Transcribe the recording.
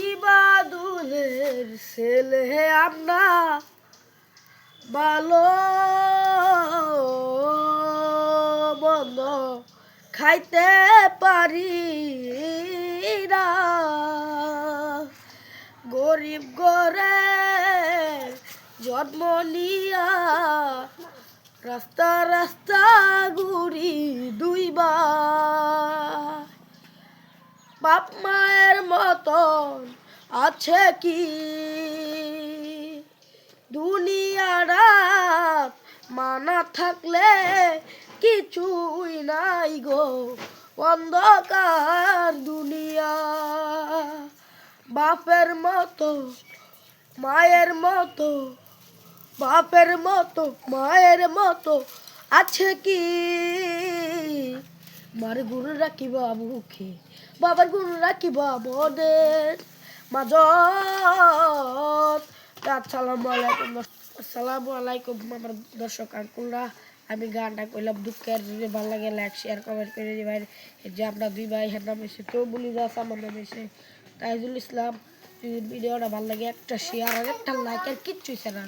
ইবাদুলের ছেলে আমরা ভালো বন্ধ খাইতে পারি না, গরিব ঘরে জন্ম নিয়া রাস্তা রাস্তা ঘুরি দুইবার। বাপ মায়ের মতন আছে কি দুনিয়ারা, মানা থাকলে কিছুই নাই গো অন্ধকার দুনিয়া। বাপের মতো মায়ের মতো, বাপের মতো মায়ের মতো আছে কি, মার গুরু রাখিবা মুখে বাবার গুরু রাখিবা মনের মাঝত। আসসালামু আলাইকুম আমার দর্শক আঙ্কুলরা। আমি গানটা কইলাম দুঃখের, যদি ভালো লাগে লাইক শেয়ার কমেন্ট করে দিবেন। যে আমরা দুই ভাই, এর নাম এসে তবুলি দাস, আমার নাম এসে তাইজুল ইসলাম। যদি ভিডিওটা ভালো লাগে একটা শেয়ার আর একটা লাইক আর কিচ্ছুই ছাড়া।